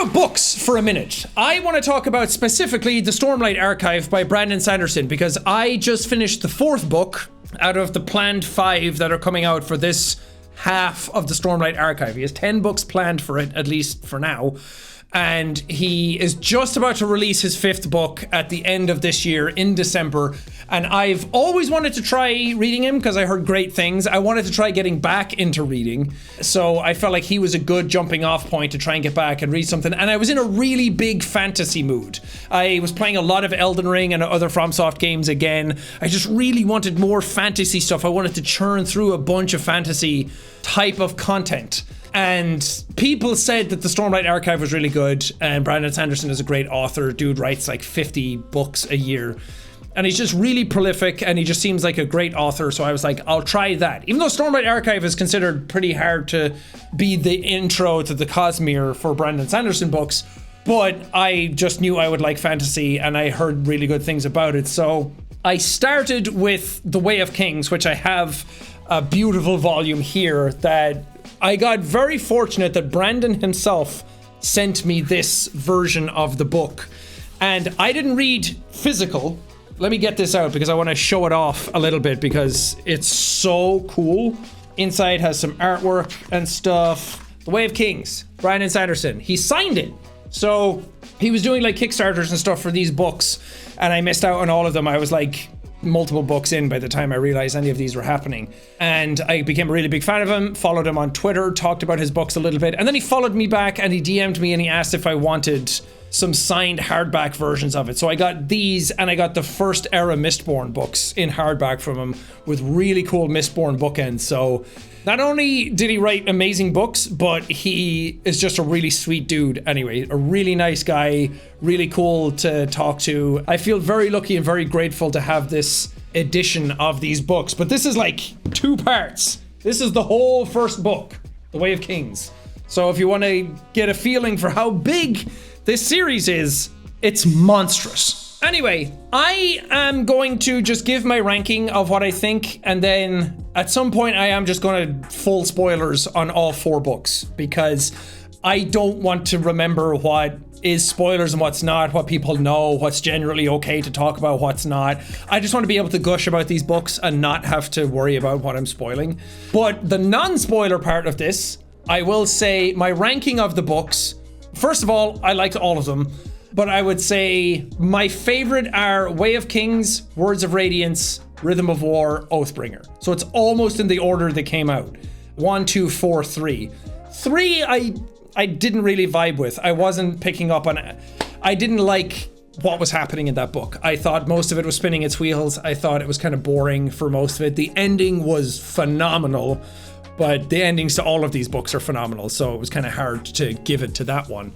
about books for a minute. I want to talk about specifically the Stormlight Archive by Brandon Sanderson, because I just finished the 4th book out of the planned 5 that are coming out for this half of the Stormlight Archive. He has 10 books planned for it, at least for now. And he is just about to release his 5th book at the end of this year in December. And I've always wanted to try reading him because I heard great things. I wanted to try getting back into reading. So I felt like he was a good jumping off point to try and get back and read something. And I was in a really big fantasy mood. I was playing a lot of Elden Ring and other FromSoft games again. I just really wanted more fantasy stuff. I wanted to churn through a bunch of fantasy type of content. And people said that the Stormlight Archive was really good, and Brandon Sanderson is a great author. Dude writes like 50 books a year, and he's just really prolific, and he just seems like a great author. So I was like, I'll try that. Even though Stormlight Archive is considered pretty hard to be the intro to the Cosmere for Brandon Sanderson books, but I just knew I would like fantasy, and I heard really good things about it. So I started with The Way of Kings, which I have a beautiful volume here that I got very fortunate that Brandon himself sent me this version of the book. And I didn't read physical. Let me get this out because I want to show it off a little bit because it's so cool. Inside has some artwork and stuff. The Way of Kings, Brandon Sanderson. He signed it. So he was doing like Kickstarters and stuff for these books, and I missed out on all of them. I was like multiple books in by the time I realized any of these were happening. And I became a really big fan of him, followed him on Twitter, talked about his books a little bit, and then he followed me back and he DM'd me and he asked if I wanted some signed hardback versions of it. So I got these, and I got the first era Mistborn books in hardback from him with really cool Mistborn bookends. So not only did he write amazing books, but he is just a really sweet dude anyway, a really nice guy, really cool to talk to. I feel very lucky and very grateful to have this edition of these books, but this is like 2 parts. This is the whole first book, The Way of Kings. So if you want to get a feeling for how big this series is, it's monstrous. Anyway, I am going to just give my ranking of what I think, and then at some point I am just going to full spoilers on all 4 books, because I don't want to remember what is spoilers and what's not, what people know, what's generally okay to talk about, what's not. I just want to be able to gush about these books and not have to worry about what I'm spoiling. But the non-spoiler part of this, I will say my ranking of the books, first of all, I liked all of them. But I would say my favorite are Way of Kings, Words of Radiance, Rhythm of War, Oathbringer. So it's almost in the order they came out. 1, 2, 4, 3. 3, I didn't really vibe with. I wasn't picking up on it. I didn't like what was happening in that book. I thought most of it was spinning its wheels. I thought it was kind of boring for most of it. The ending was phenomenal, but the endings to all of these books are phenomenal. So it was kind of hard to give it to that one.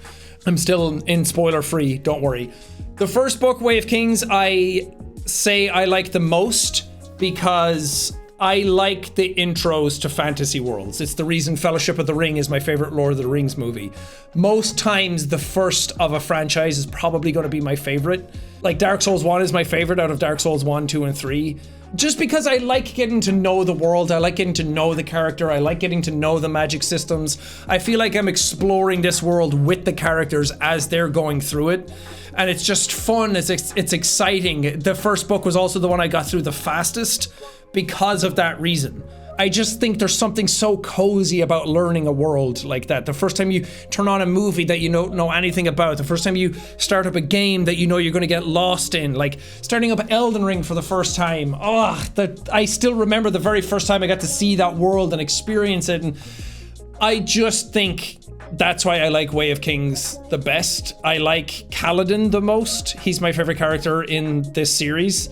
I'm still in spoiler free, don't worry. The first book, Way of Kings, I say I like the most because I like the intros to fantasy worlds. It's the reason Fellowship of the Ring is my favorite Lord of the Rings movie. Most times the first of a franchise is probably going to be my favorite. Like Dark Souls 1 is my favorite out of Dark Souls 1, 2, and 3. Just because I like getting to know the world, I like getting to know the character, I like getting to know the magic systems. I feel like I'm exploring this world with the characters as they're going through it. And it's just fun, it's exciting. The first book was also the one I got through the fastest because of that reason. I just think there's something so cozy about learning a world like that. The first time you turn on a movie that you don't know anything about, the first time you start up a game that you know you're going to get lost in, like starting up Elden Ring for the first time. I still remember the very first time I got to see that world and experience it. And I just think that's why I like Way of Kings the best. I like Kaladin the most. He's my favorite character in this series.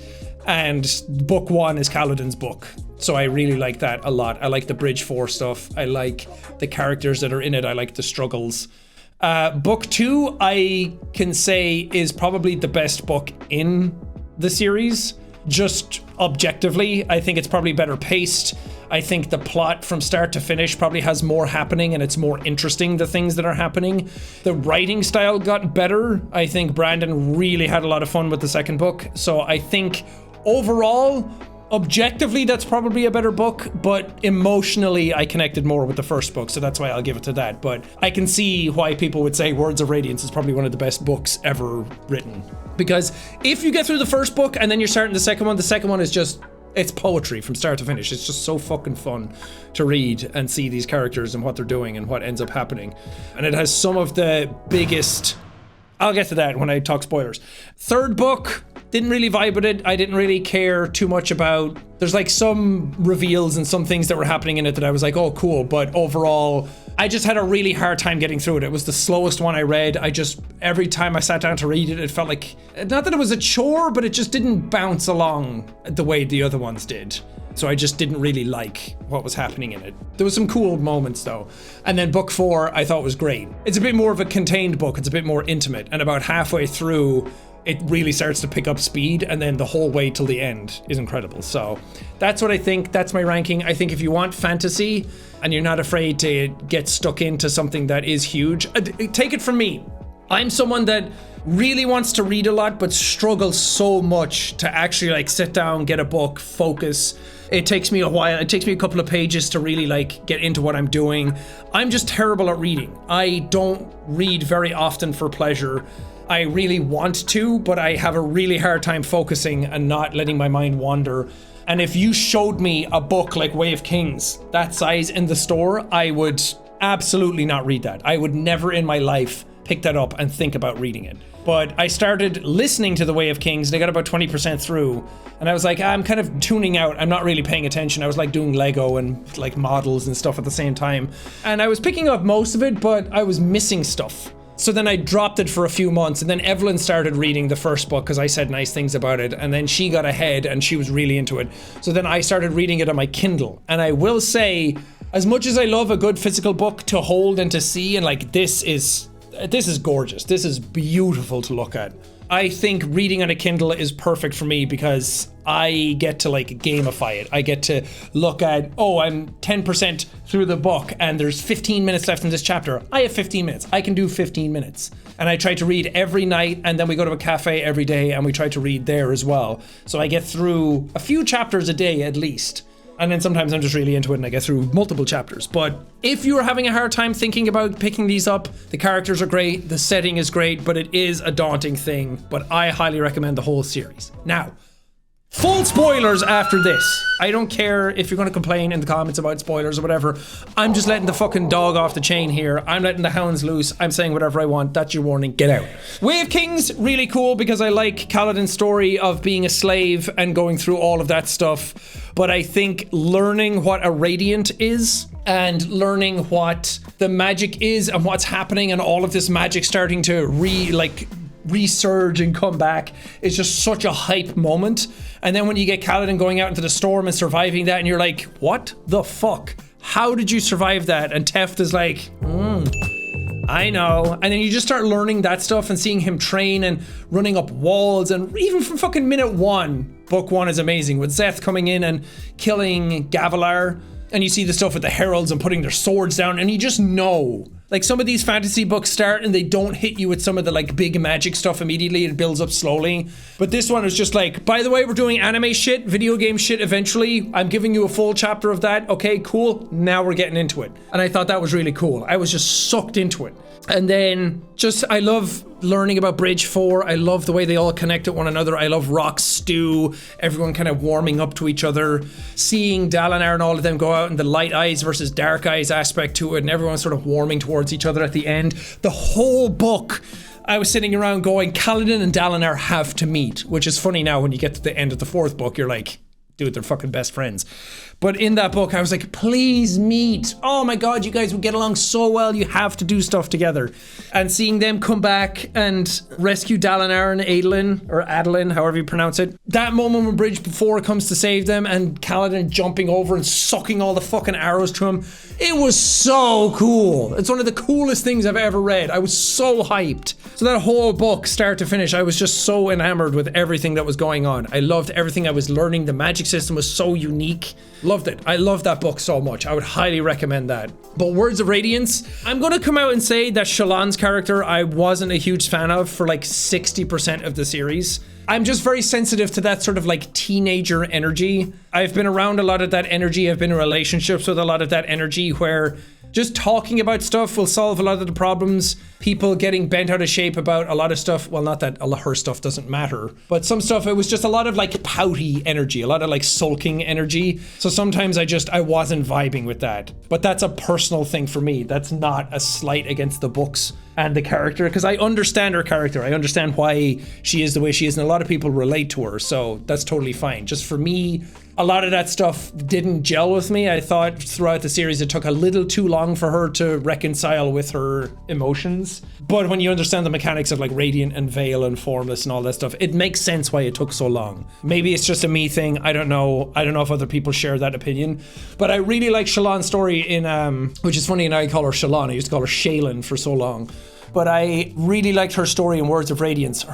And book 1 is Kaladin's book. So I really like that a lot. I like the Bridge 4 stuff. I like the characters that are in it. I like the struggles. Book 2, I can say, is probably the best book in the series. Just objectively, I think it's probably better paced. I think the plot from start to finish probably has more happening and it's more interesting, the things that are happening. The writing style got better. I think Brandon really had a lot of fun with the second book. So I think overall, Objectively, that's probably a better book, but emotionally, I connected more with the first book, so that's why I'll give it to that. But I can see why people would say Words of Radiance is probably one of the best books ever written. Because if you get through the first book and then you're starting the second one is just, it's poetry from start to finish. It's just so fucking fun to read and see these characters and what they're doing and what ends up happening. And it has some of the biggest... I'll get to that when I talk spoilers. Third book, didn't really vibe with it. I didn't really care too much about... There's like some reveals and some things that were happening in it that I was like, oh, cool. But overall, I just had a really hard time getting through it. It was the slowest one I read. Every time I sat down to read it, it felt like... Not that it was a chore, but it just didn't bounce along the way the other ones did. So I just didn't really like what was happening in it. There was some cool moments though. And then book 4 I thought was great. It's a bit more of a contained book. It's a bit more intimate. And about halfway through, it really starts to pick up speed. And then the whole way till the end is incredible. So that's what I think. That's my ranking. I think if you want fantasy and you're not afraid to get stuck into something that is huge, take it from me. I'm someone that really wants to read a lot, but struggles so much to actually like sit down, get a book, focus. It takes me a while. It takes me a couple of pages to really like get into what I'm doing. I'm just terrible at reading. I don't read very often for pleasure. I really want to, but I have a really hard time focusing and not letting my mind wander. And if you showed me a book like Way of Kings, that size in the store, I would absolutely not read that. I would never in my life pick that up and think about reading it. But I started listening to The Way of Kings. They got about 20% through. And I was like, I'm kind of tuning out. I'm not really paying attention. I was like doing Lego and like models and stuff at the same time. And I was picking up most of it, but I was missing stuff. So then I dropped it for a few months. And then Evelyn started reading the first book because I said nice things about it. And then she got ahead and she was really into it. So then I started reading it on my Kindle. And I will say, as much as I love a good physical book to hold and to see, and like this is gorgeous. This is beautiful to look at. I think reading on a Kindle is perfect for me because I get to like gamify it. I get to look at, oh, I'm 10% through the book and there's 15 minutes left in this chapter. I have 15 minutes. I can do 15 minutes. And I try to read every night, and then we go to a cafe every day and we try to read there as well. So I get through a few chapters a day at least. And then sometimes I'm just really into it and I get through multiple chapters. But if you're having a hard time thinking about picking these up, the characters are great, the setting is great, but it is a daunting thing. But I highly recommend the whole series. Now, full spoilers after this. I don't care if you're going to complain in the comments about spoilers or whatever. I'm just letting the fucking dog off the chain here. I'm letting the hounds loose. I'm saying whatever I want. That's your warning. Get out. Way of Kings, really cool because I like Kaladin's story of being a slave and going through all of that stuff. But I think learning what a radiant is and learning what the magic is and what's happening and all of this magic starting to resurge and come back is just such a hype moment. And then when you get Kaladin going out into the storm and surviving that and you're like, what the fuck? How did you survive that? And Teft is like, I know. And then you just start learning that stuff and seeing him train and running up walls. And even from fucking minute 1, book 1 is amazing with Szeth coming in and killing Gavilar. And you see the stuff with the heralds and putting their swords down, and you just know. Like some of these fantasy books start and they don't hit you with some of the like big magic stuff immediately. It builds up slowly. But this one is just like, by the way, we're doing anime shit, video game shit eventually. I'm giving you a full chapter of that. Okay, cool. Now we're getting into it. And I thought that was really cool. I was just sucked into it. And then just, I love learning about Bridge 4. I love the way they all connect with one another. I love Rock's stew, everyone kind of warming up to each other, seeing Dalinar and all of them go out and the light eyes versus dark eyes aspect to it, and everyone sort of warming towards each other at the end. The whole book, I was sitting around going, Kaladin and Dalinar have to meet, which is funny now when you get to the end of the 4th book, you're like, dude, they're fucking best friends. But in that book, I was like, please meet. Oh my God, you guys would get along so well. You have to do stuff together. And seeing them come back and rescue Dalinar and Adolin, or Adolin, however you pronounce it. That moment when Bridge 4 comes to save them and Kaladin jumping over and sucking all the fucking arrows to him. It was so cool. It's one of the coolest things I've ever read. I was so hyped. So that whole book, start to finish, I was just so enamored with everything that was going on. I loved everything I was learning, the magic magic system was so unique. Loved it. I love that book so much. I would highly recommend that. But Words of Radiance, I'm going to come out and say that Shallan's character I wasn't a huge fan of for like 60% of the series. I'm just very sensitive to that sort of like teenager energy. I've been around a lot of that energy. I've been in relationships with a lot of that energy where just talking about stuff will solve a lot of the problems. People getting bent out of shape about a lot of stuff. Well, not that her stuff doesn't matter, but some stuff, it was just a lot of like pouty energy, a lot of like sulking energy. So sometimes I wasn't vibing with that. But that's a personal thing for me. That's not a slight against the books and the character, because I understand her character. I understand why she is the way she is, and a lot of people relate to her. So that's totally fine. Just for me, a lot of that stuff didn't gel with me. I thought throughout the series it took a little too long for her to reconcile with her emotions. But when you understand the mechanics of like Radiant and Veil and Formless and all that stuff, it makes sense why it took so long. Maybe it's just a me thing. I don't know. I don't know if other people share that opinion. But I really like Shallan's story in, which is funny, and I call her Shallan. I used to call her Shaylin for so long. But I really liked her story in Words of Radiance.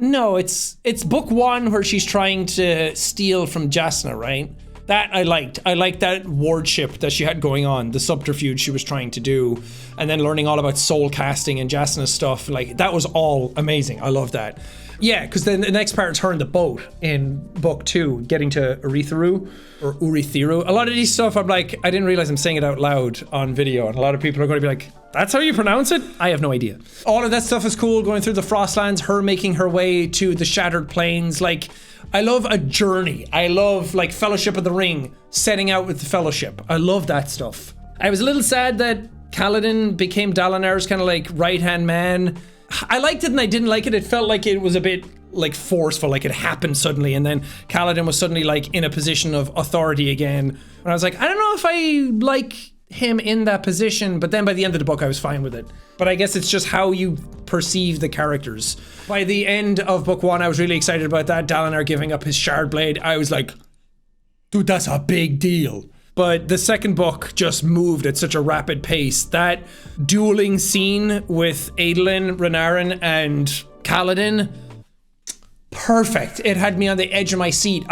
It's book 1 where she's trying to steal from Jasna, right? That I liked. I liked that wardship that she had going on, the subterfuge she was trying to do, and then learning all about soul casting and Jasna's stuff. Like, that was all amazing. I love that. Yeah, because then the next part is her in the boat in book 2, getting to Urithiru or Urithiru. A lot of these stuff, I'm like, I didn't realize I'm saying it out loud on video, and a lot of people are going to be like, that's how you pronounce it? I have no idea. All of that stuff is cool, going through the Frostlands, her making her way to the Shattered Plains. Like, I love a journey. I love like Fellowship of the Ring, setting out with the Fellowship. I love that stuff. I was a little sad that Kaladin became Dalinar's kind of like right-hand man. I liked it and I didn't like it. It felt like it was a bit like forceful, like it happened suddenly, and then Kaladin was suddenly like in a position of authority again. And I was like, I don't know if I like him in that position, but then by the end of the book I was fine with it. But I guess it's just how you perceive the characters. By the end of book 1, I was really excited about that. Dalinar giving up his shard blade. I was like, dude, that's a big deal. But the second book just moved at such a rapid pace. That dueling scene with Adolin, Renarin, and Kaladin, perfect. It had me on the edge of my seat.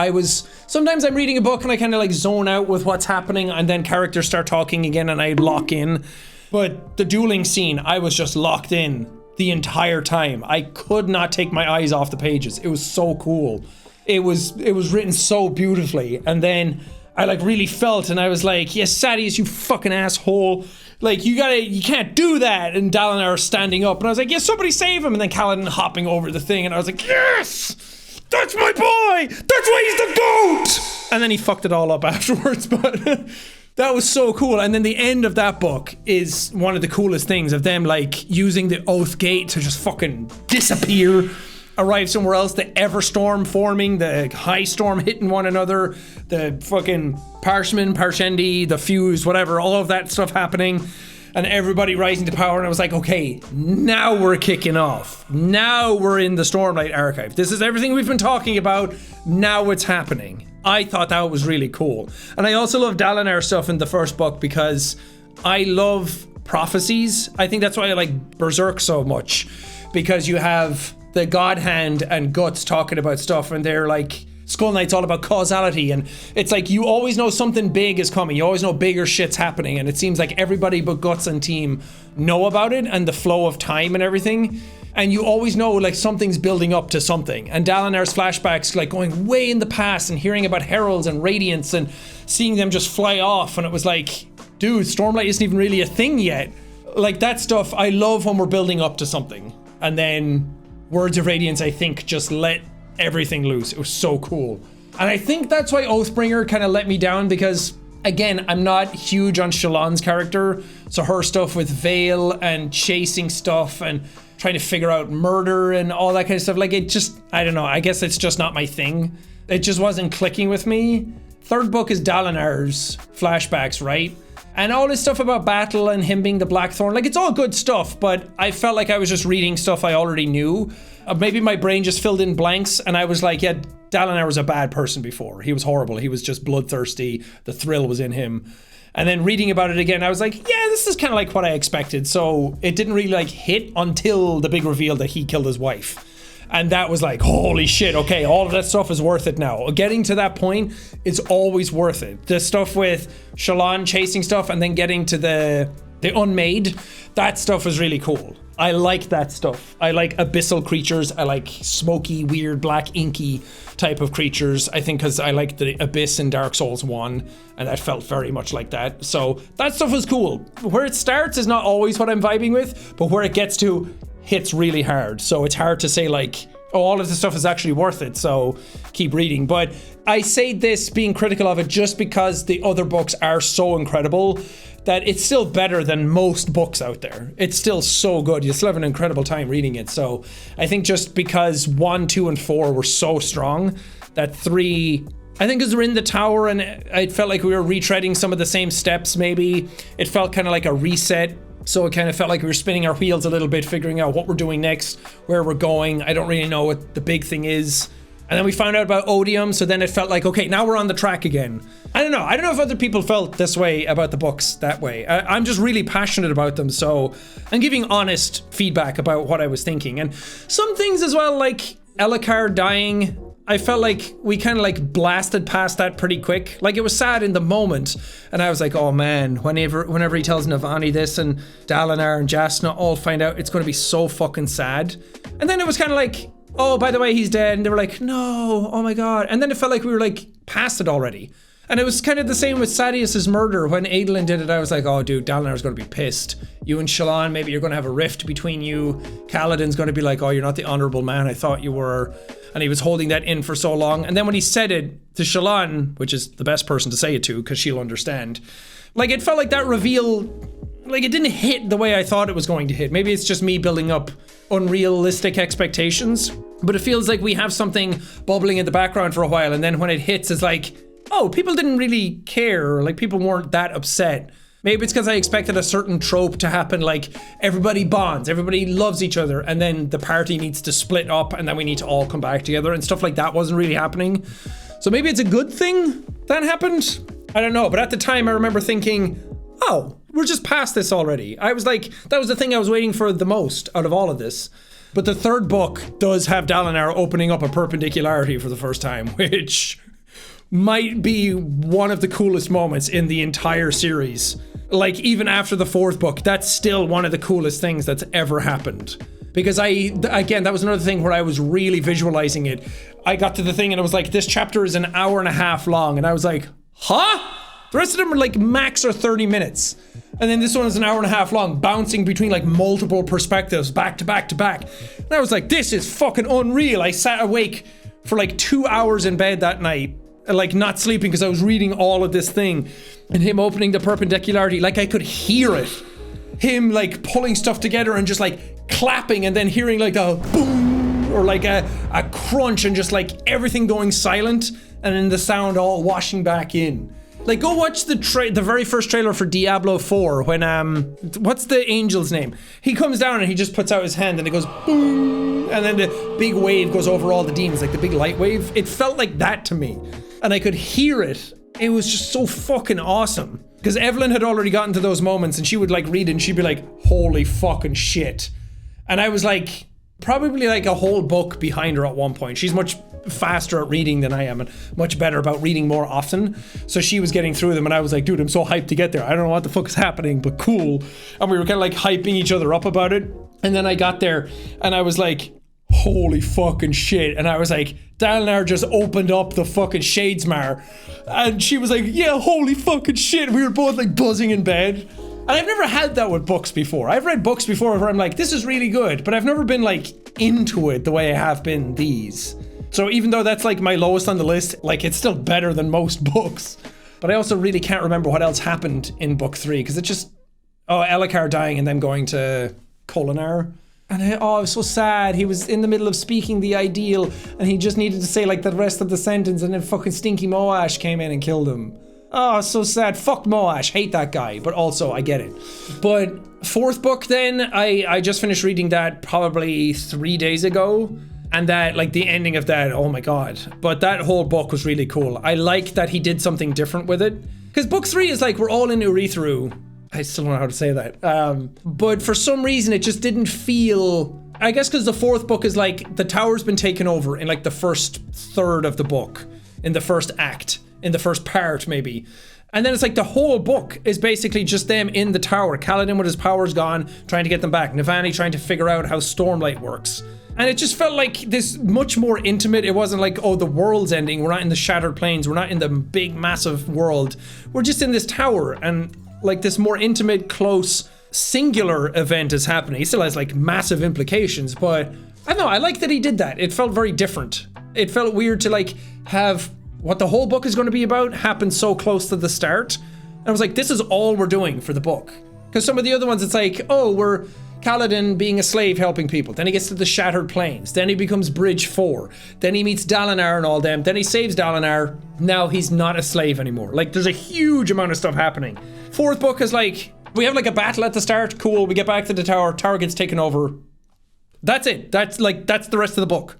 Sometimes I'm reading a book and I kind of like zone out with what's happening, and then characters start talking again and I lock in. But the dueling scene, I was just locked in the entire time. I could not take my eyes off the pages. It was so cool. It was written so beautifully. And then I like really felt, and I was like, yes, Sadius, you fucking asshole. Like, you can't do that. And Dalinar standing up, and I was like, yes, somebody save him. And then Kaladin hopping over the thing, and I was like, yes, that's my boy. That's why he's the GOAT. And then he fucked it all up afterwards, but that was so cool. And then the end of that book is one of the coolest things, of them like using the Oath Gate to just fucking disappear, arrive somewhere else, the Everstorm forming, the High Storm hitting one another, the fucking Parshman, Parshendi, the Fuse, whatever, all of that stuff happening, and everybody rising to power. And I was like, okay, now we're kicking off. Now we're in the Stormlight archive. This is everything we've been talking about. Now it's happening. I thought that was really cool. And I also love Dalinar stuff in the first book because I love prophecies. I think that's why I like Berserk so much, because you have the God Hand and Guts talking about stuff, and they're like, Skull Knight's all about causality, and it's like you always know something big is coming. You always know bigger shit's happening, and it seems like everybody but Guts and team know about it and the flow of time and everything. And you always know like something's building up to something. And Dalinar's flashbacks, like going way in the past and hearing about heralds and radiants and seeing them just fly off, and it was like, dude, Stormlight isn't even really a thing yet. Like, that stuff, I love when we're building up to something. And then Words of Radiance, I think, just let everything loose. It was so cool. And I think that's why Oathbringer kind of let me down, because again, I'm not huge on Shallan's character. So her stuff with Veil and chasing stuff and trying to figure out murder and all that kind of stuff, like, it just, I don't know, I guess it's just not my thing. It just wasn't clicking with me. Third book is Dalinar's flashbacks, right? And all this stuff about battle and him being the Blackthorn, like, it's all good stuff, but I felt like I was just reading stuff I already knew. Maybe my brain just filled in blanks, and I was like, yeah, Dalinar was a bad person before. He was horrible. He was just bloodthirsty. The thrill was in him. And then reading about it again, I was like, yeah, this is kind of like what I expected. So it didn't really like hit until the big reveal that he killed his wife. And that was like, holy shit, okay, all of that stuff is worth it now. Getting to that point is always worth it. The stuff with Shallan chasing stuff and then getting to the Unmade, that stuff was really cool. I like that stuff. I like abyssal creatures. I like smoky, weird, black, inky type of creatures. I think because I like the Abyss in Dark Souls 1, and that felt very much like that. So that stuff was cool. Where it starts is not always what I'm vibing with, but where it gets to hits really hard. So it's hard to say like, oh, all of this stuff is actually worth it, so keep reading. But I say this being critical of it just because the other books are so incredible that it's still better than most books out there. It's still so good. You still have an incredible time reading it. So I think just because 1, 2, and 4 were so strong, that 3, I think because we're in the tower and it felt like we were retreading some of the same steps maybe. It felt kind of like a reset. So it kind of felt like we were spinning our wheels a little bit, figuring out what we're doing next, where we're going. I don't really know what the big thing is. And then we found out about Odium, so then it felt like, okay, now we're on the track again. I don't know if other people felt this way about the books that way. I'm just really passionate about them, so I'm giving honest feedback about what I was thinking. And some things as well, like Elhokar dying, I felt like we kind of like blasted past that pretty quick. Like it was sad in the moment, and I was like, oh man, whenever he tells Navani this and Dalinar and Jasna all find out, it's going to be so fucking sad. And then it was kind of like, oh, by the way, he's dead. And they were like, no, oh my God. And then it felt like we were like past it already. And it was kind of the same with Sadeas's murder. When Adolin did it, I was like, oh dude, Dalinar's going to be pissed. You and Shallan, maybe you're going to have a rift between you. Kaladin's going to be like, oh, you're not the honorable man I thought you were. And he was holding that in for so long. And then when he said it to Shallan, which is the best person to say it to because she'll understand, like it felt like that reveal, like it didn't hit the way I thought it was going to hit. Maybe it's just me building up unrealistic expectations, but it feels like we have something bubbling in the background for a while, and then when it hits, it's like, oh, people didn't really care, like people weren't that upset. Maybe it's because I expected a certain trope to happen, like everybody bonds, everybody loves each other, and then the party needs to split up, and then we need to all come back together, and stuff like that wasn't really happening. So maybe it's a good thing that happened? I don't know, but at the time I remember thinking, oh, we're just past this already. I was like, that was the thing I was waiting for the most out of all of this. But the third book does have Dalinar opening up a perpendicularity for the first time, which might be one of the coolest moments in the entire series. Like, even after the fourth book, that's still one of the coolest things that's ever happened. Because again, that was another thing where I was really visualizing it. I got to the thing and I was like, this chapter is an hour and a half long. And I was like, huh? The rest of them are like max or 30 minutes. And then this one is an hour and a half long, bouncing between like multiple perspectives, back to back to back. And I was like, this is fucking unreal. I sat awake for like 2 hours in bed that night, like not sleeping because I was reading all of this thing. And him opening the perpendicularity, like I could hear it. Him like pulling stuff together and just like clapping and then hearing like a boom or like a crunch and just like everything going silent and then the sound all washing back in. Like, go watch the very first trailer for Diablo 4 when, what's the angel's name? He comes down and he just puts out his hand and it goes boom, and then the big wave goes over all the demons, like the big light wave. It felt like that to me. And I could hear it. It was just so fucking awesome. Because Evelyn had already gotten to those moments and she would like read it and she'd be like, holy fucking shit. And I was like, probably like a whole book behind her at one point. She's much faster at reading than I am and much better about reading more often. So she was getting through them and I was like, dude, I'm so hyped to get there. I don't know what the fuck is happening, but cool. And we were kind of like hyping each other up about it. And then I got there and I was like, holy fucking shit. And I was like, Dalinar just opened up the fucking Shadesmar. And she was like, yeah, holy fucking shit. We were both like buzzing in bed. And I've never had that with books before. I've read books before where I'm like, this is really good, but I've never been like into it the way I have been these. So even though that's like my lowest on the list, like it's still better than most books. But I also really can't remember what else happened in book 3 because it just, Elhokar dying and then going to Kholinar. And it was so sad. He was in the middle of speaking the ideal and he just needed to say like the rest of the sentence and then fucking stinky Moash came in and killed him. Oh, so sad. Fuck Moash. Hate that guy. But also, I get it. But fourth book then, I just finished reading that probably 3 days ago. And that, like the ending of that, oh my God. But that whole book was really cool. I like that he did something different with it. Because book 3 is like, we're all in Urithiru. I still don't know how to say that. But for some reason, it just didn't feel I guess because the fourth book is like, the tower's been taken over in like the first third of the book, in the first act, in the first part maybe. And then it's like the whole book is basically just them in the tower. Kaladin with his powers gone, trying to get them back. Navani trying to figure out how Stormlight works. And it just felt like this much more intimate. It wasn't like, oh, the world's ending. We're not in the Shattered Plains. We're not in the big, massive world. We're just in this tower. And like this more intimate, close, singular event is happening. It still has like massive implications, but I don't know. I like that he did that. It felt very different. It felt weird to like have what the whole book is going to be about happen so close to the start. And I was like, this is all we're doing for the book. Because some of the other ones, it's like, oh, we're Kaladin being a slave helping people. Then he gets to the Shattered Plains. Then he becomes Bridge 4. Then he meets Dalinar and all them. Then he saves Dalinar. Now he's not a slave anymore. Like, there's a huge amount of stuff happening. Fourth book is like, we have like a battle at the start. Cool. We get back to the tower. Tower gets taken over. That's it. That's the rest of the book.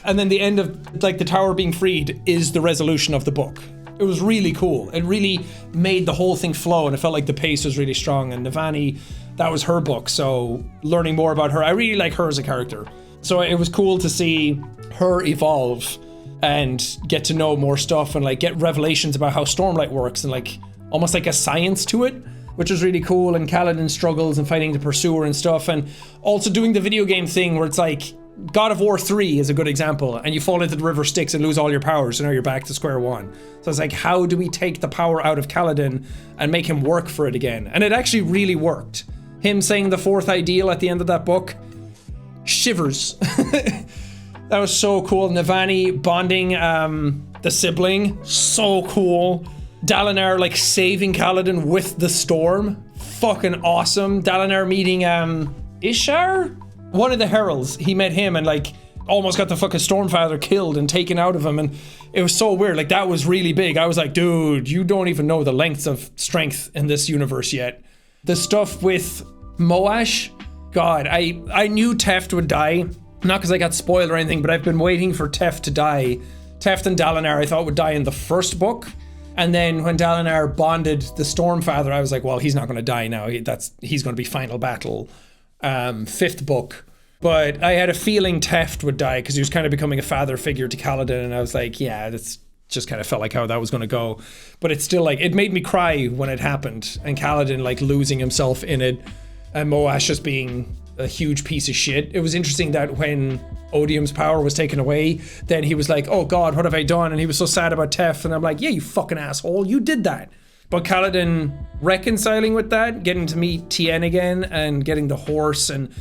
And then the end of like the tower being freed is the resolution of the book. It was really cool. It really made the whole thing flow, and it felt like the pace was really strong. And Navani, that was her book, so learning more about her, I really like her as a character. So it was cool to see her evolve and get to know more stuff and like get revelations about how Stormlight works and like almost like a science to it, which was really cool. And Kaladin struggles and fighting the Pursuer and stuff, and also doing the video game thing where it's like God of War 3 is a good example, and you fall into the river Styx and lose all your powers, so now you're back to square one. So it's like, how do we take the power out of Kaladin and make him work for it again? And it actually really worked. Him saying the fourth ideal at the end of that book, shivers. That was so cool. Navani bonding the sibling, so cool. Dalinar like saving Kaladin with the storm, fucking awesome. Dalinar meeting Ishar? One of the heralds, he met him and like almost got the fucking Stormfather killed and taken out of him, and it was so weird. Like, that was really big. I was like, dude, you don't even know the lengths of strength in this universe yet. The stuff with Moash, God, I knew Teft would die, not because I got spoiled or anything, but I've been waiting for Teft to die. Teft and Dalinar I thought would die in the first book, and then when Dalinar bonded the Stormfather, I was like, well, he's not going to die now. He's going to be final battle. Fifth book. But I had a feeling Teft would die because he was kind of becoming a father figure to Kaladin, and I was like, yeah, that's just kind of felt like how that was going to go. But it's still like, it made me cry when it happened, and Kaladin like losing himself in it, and Moash just being a huge piece of shit. It was interesting that when Odium's power was taken away, then he was like, oh God, what have I done? And he was so sad about Teft, and I'm like, yeah, you fucking asshole, you did that. But Kaladin reconciling with that, getting to meet Tien again and getting the horse, and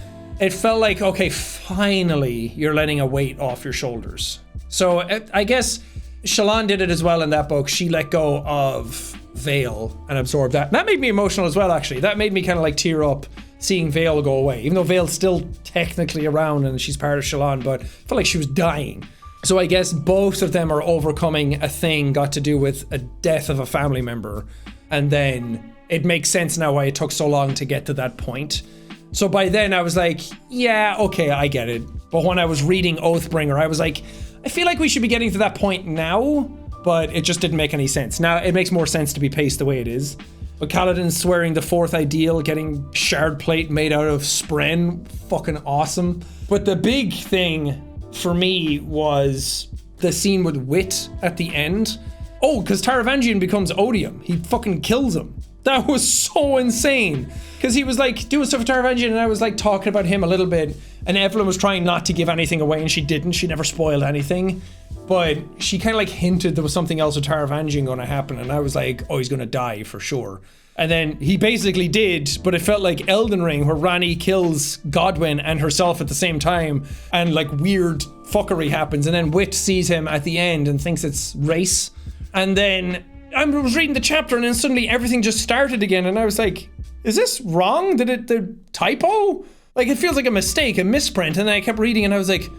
it felt like, okay, finally you're letting a weight off your shoulders. So I guess Shallan did it as well in that book. She let go of Vale and absorbed that. And that made me emotional as well, actually. That made me kind of like tear up seeing Vale go away, even though Vale's still technically around and she's part of Shallan, but I felt like she was dying. So I guess both of them are overcoming a thing got to do with a death of a family member. And then it makes sense now why it took so long to get to that point. So by then I was like, yeah, okay, I get it. But when I was reading Oathbringer, I was like, I feel like we should be getting to that point now, but it just didn't make any sense. Now it makes more sense to be paced the way it is. But Kaladin swearing the fourth ideal, getting shard plate made out of Spren, fucking awesome. But the big thing for me was the scene with Wit at the end. Oh, because Taravangian becomes Odium. He fucking kills him. That was so insane. Because he was like doing stuff with Taravangian, and I was like talking about him a little bit, and Evelyn was trying not to give anything away, and she didn't. She never spoiled anything. But she kind of like hinted there was something else with Taravangian going to happen, and I was like, oh, he's going to die for sure. And then he basically did, but it felt like Elden Ring, where Ranni kills Godwyn and herself at the same time, and like weird fuckery happens, and then Wit sees him at the end and thinks it's Race. And then I was reading the chapter, and then suddenly everything just started again, and I was like, is this wrong? The typo? Like, it feels like a mistake, a misprint. And then I kept reading, and I was like,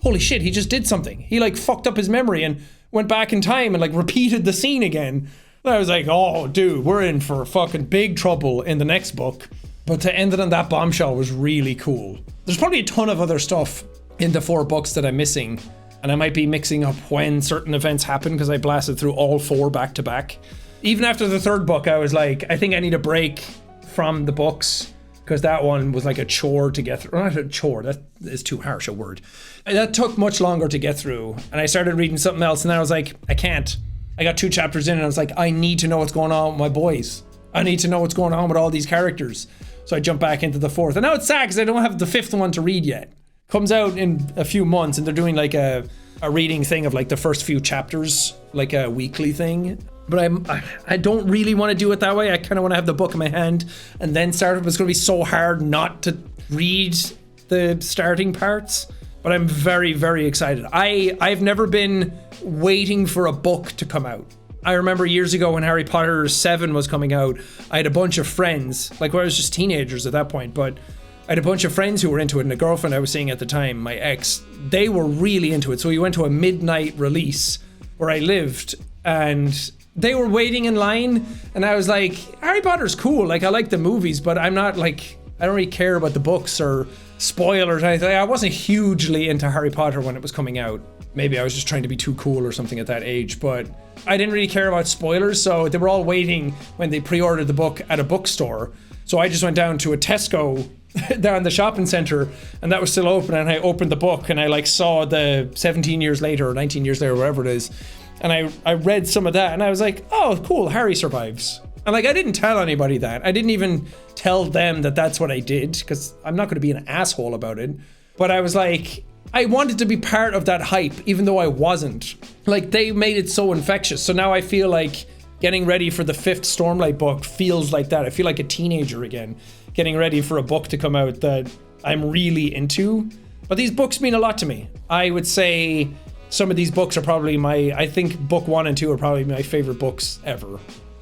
holy shit, he just did something. He like fucked up his memory and went back in time and like repeated the scene again. And I was like, oh dude, we're in for fucking big trouble in the next book. But to end it on that bombshell was really cool. There's probably a ton of other stuff in the 4 books that I'm missing, and I might be mixing up when certain events happen because I blasted through all 4 back to back. Even after the 3rd book, I was like, I think I need a break from the books because that one was like a chore to get through. Not a chore, that is too harsh a word. That took much longer to get through. And I started reading something else, and then I was like, I can't. I got 2 chapters in, and I was like, I need to know what's going on with my boys. I need to know what's going on with all these characters. So I jumped back into the 4th. And now it's sad because I don't have the 5th one to read yet. Comes out in a few months, and they're doing like a reading thing of like the first few chapters, like a weekly thing. But I don't really want to do it that way. I kind of want to have the book in my hand and then start it. But it's going to be so hard not to read the starting parts. But I'm very, very excited. I've never been waiting for a book to come out. I remember years ago when Harry Potter 7 was coming out, I had a bunch of friends, like when I was just teenagers at that point, but I had a bunch of friends who were into it, and a girlfriend I was seeing at the time, my ex, they were really into it. So we went to a midnight release where I lived, and they were waiting in line, and I was like, Harry Potter's cool, like I like the movies, but I'm not like, I don't really care about the books or spoilers or anything. I wasn't hugely into Harry Potter when it was coming out. Maybe I was just trying to be too cool or something at that age, but I didn't really care about spoilers, so they were all waiting when they pre-ordered the book at a bookstore. So I just went down to a Tesco down in the shopping center, and that was still open, and I opened the book, and I like saw the 17 years later or 19 years later, whatever it is, and I read some of that, and I was like, oh cool, Harry survives. And like I didn't tell anybody that. I didn't even tell them that that's what I did, because I'm not going to be an asshole about it. But I was like, I wanted to be part of that hype, even though I wasn't. Like, they made it so infectious. So now I feel like getting ready for the 5th Stormlight book feels like that. I feel like a teenager again, getting ready for a book to come out that I'm really into. But these books mean a lot to me. I would say some of these books are probably I think book 1 and 2 are probably my favorite books ever,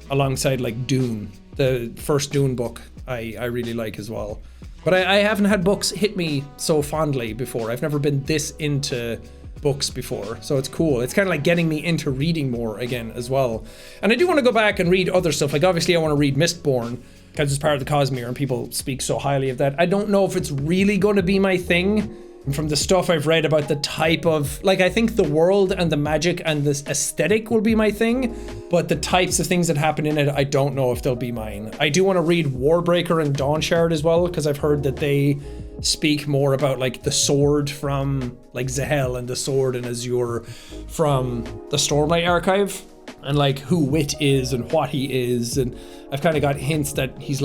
alongside like Dune. The first Dune book I really like as well. But I haven't had books hit me so fondly before. I've never been this into books before, so it's cool. It's kind of like getting me into reading more again as well. And I do want to go back and read other stuff. Like obviously I want to read Mistborn because it's part of the Cosmere and people speak so highly of that. I don't know if it's really going to be my thing. From the stuff I've read about the type of, like, I think the world and the magic and this aesthetic will be my thing, but the types of things that happen in it, I don't know if they'll be mine. I do want to read Warbreaker and Dawnshard as well, because I've heard that they speak more about like the sword from like Zahel and the sword and Azure from the Stormlight archive, and like who Wit is and what he is. And I've kind of got hints that he's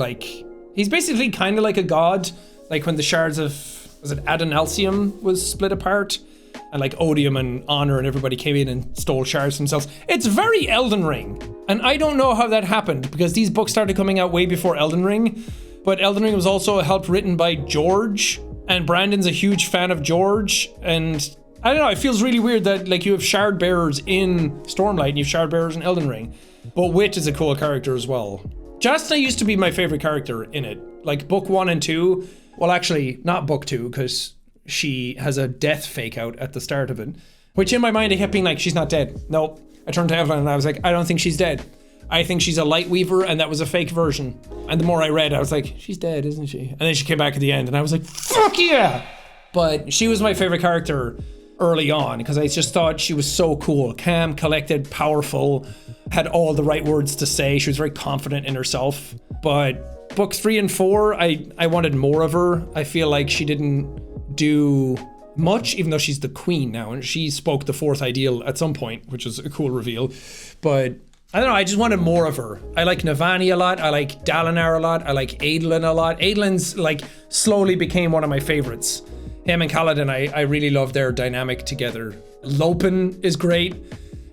basically kind of like a god, like when the shards of, was it Adonalcium was split apart, and like Odium and Honor and everybody came in and stole shards themselves. It's very Elden Ring, and I don't know how that happened because these books started coming out way before Elden Ring, but Elden Ring was also helped written by George, and Brandon's a huge fan of George, and I don't know, it feels really weird that like you have shard bearers in Stormlight and you have shard bearers in Elden Ring, but Wit is a cool character as well. Jasna used to be my favorite character in it, like book 1 and 2. Well, actually, not book 2, because she has a death fake out at the start of it. Which in my mind, I kept being like, she's not dead. No. I turned to Evelyn and I was like, I don't think she's dead. I think she's a light weaver and that was a fake version. And the more I read, I was like, she's dead, isn't she? And then she came back at the end and I was like, fuck yeah! But she was my favorite character early on because I just thought she was so cool. Calm, collected, powerful, had all the right words to say. She was very confident in herself. But book 3 and 4, I wanted more of her. I feel like she didn't do much, even though she's the queen now, and she spoke the 4th ideal at some point, which was a cool reveal. But I don't know, I just wanted more of her. I like Navani a lot, I like Dalinar a lot, I like Adolin a lot. Adolin's like slowly became one of my favorites. Him and Kaladin, I really love their dynamic together. Lopen is great.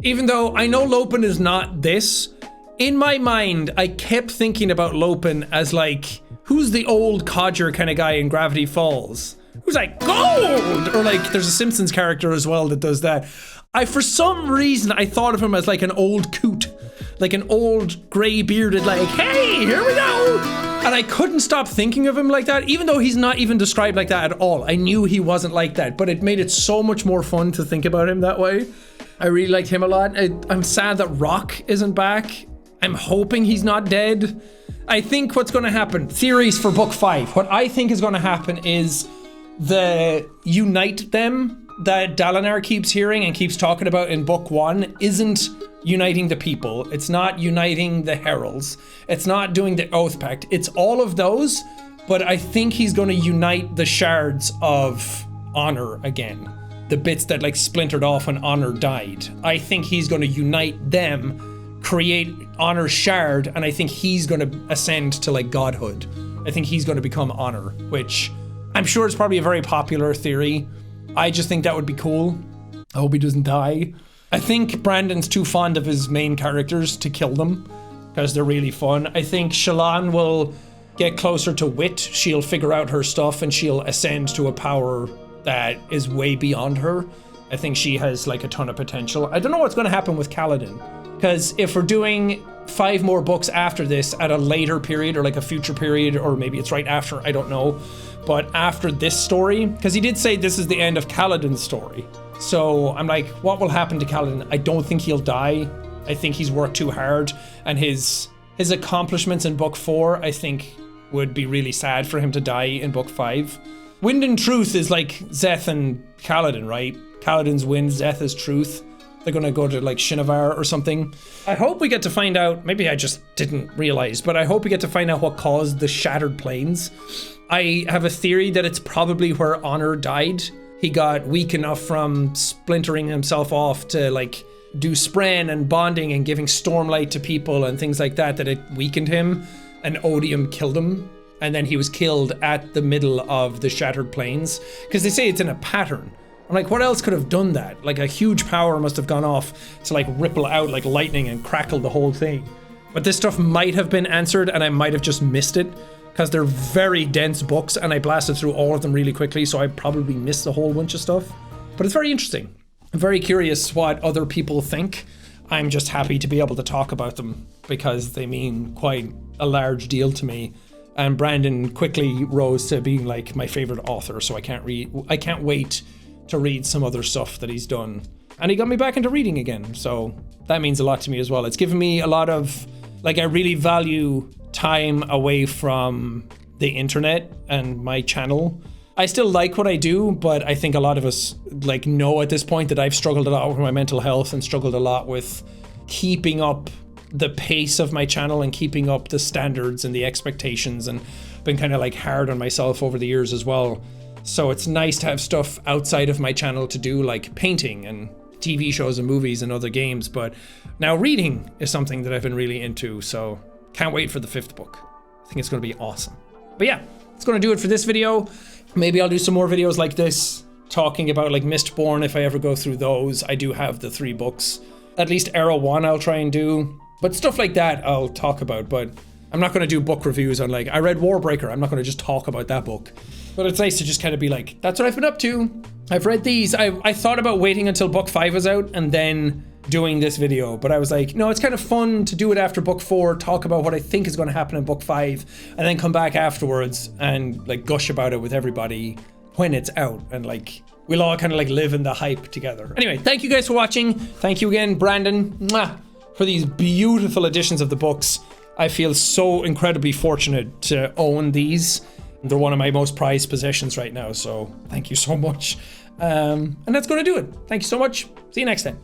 Even though I know Lopen is not this, in my mind, I kept thinking about Lopen as like, who's the old codger kind of guy in Gravity Falls? Who's like, gold! Or like, there's a Simpsons character as well that does that. For some reason, I thought of him as like an old coot. Like an old grey bearded like, hey, here we go! And I couldn't stop thinking of him like that, even though he's not even described like that at all. I knew he wasn't like that, but it made it so much more fun to think about him that way. I really liked him a lot. I'm sad that Rock isn't back. I'm hoping he's not dead. I think what's going to happen, theories for book 5, what I think is going to happen is the unite them that Dalinar keeps hearing and keeps talking about in book 1 isn't uniting the people. It's not uniting the heralds. It's not doing the oath pact. It's all of those, but I think he's going to unite the shards of Honor again. The bits that like splintered off when Honor died. I think he's going to unite them, create Honor's shard, and I think he's going to ascend to like godhood. I think he's going to become Honor, which I'm sure is probably a very popular theory. I just think that would be cool. I hope he doesn't die. I think Brandon's too fond of his main characters to kill them because they're really fun. I think Shallan will get closer to Wit. She'll figure out her stuff and she'll ascend to a power that is way beyond her. I think she has like a ton of potential. I don't know what's going to happen with Kaladin, because if we're doing 5 more books after this at a later period or like a future period, or maybe it's right after, I don't know. But after this story, because he did say this is the end of Kaladin's story. So I'm like, what will happen to Kaladin? I don't think he'll die. I think he's worked too hard, and his accomplishments in book 4, I think, would be really sad for him to die in book 5. Wind and Truth is like Szeth and Kaladin, right? Kaladin's Wind, Szeth is Truth. They're gonna go to like Shinovar or something. I hope we get to find out, maybe I just didn't realize, but I hope we get to find out what caused the Shattered Plains. I have a theory that it's probably where Honor died. He got weak enough from splintering himself off to like do Spren and bonding and giving Stormlight to people and things like that, that it weakened him, and Odium killed him. And then he was killed at the middle of the Shattered Plains, because they say it's in a pattern. I'm like, what else could have done that? Like a huge power must have gone off to like ripple out like lightning and crackle the whole thing. But this stuff might have been answered and I might have just missed it, because they're very dense books and I blasted through all of them really quickly, so I probably missed a whole bunch of stuff. But it's very interesting. I'm very curious what other people think. I'm just happy to be able to talk about them because they mean quite a large deal to me. And Brandon quickly rose to being like my favorite author, so I can't wait to read some other stuff that he's done. And he got me back into reading again, so that means a lot to me as well. It's given me a lot of, like, I really value time away from the internet and my channel. I still like what I do, but I think a lot of us like know at this point that I've struggled a lot with my mental health and struggled a lot with keeping up the pace of my channel and keeping up the standards and the expectations, and been kind of like hard on myself over the years as well. So it's nice to have stuff outside of my channel to do, like painting and TV shows and movies and other games. But now reading is something that I've been really into, so can't wait for the 5th book. I think it's going to be awesome. But yeah, it's going to do it for this video. Maybe I'll do some more videos like this, talking about like Mistborn if I ever go through those. I do have the 3 books. At least Arrow 1 I'll try and do. But stuff like that I'll talk about, but I'm not going to do book reviews on like, I read Warbreaker. I'm not going to just talk about that book. But it's nice to just kind of be like, that's what I've been up to. I've read these. I thought about waiting until book 5 was out and then doing this video, but I was like, no, it's kind of fun to do it after book 4, talk about what I think is going to happen in book 5, and then come back afterwards and like gush about it with everybody when it's out, and like we'll all kind of like live in the hype together. Anyway, thank you guys for watching. Thank you again, Brandon, for these beautiful editions of the books. I feel so incredibly fortunate to own these. They're one of my most prized possessions right now, so thank you so much. And that's going to do it. Thank you so much. See you next time.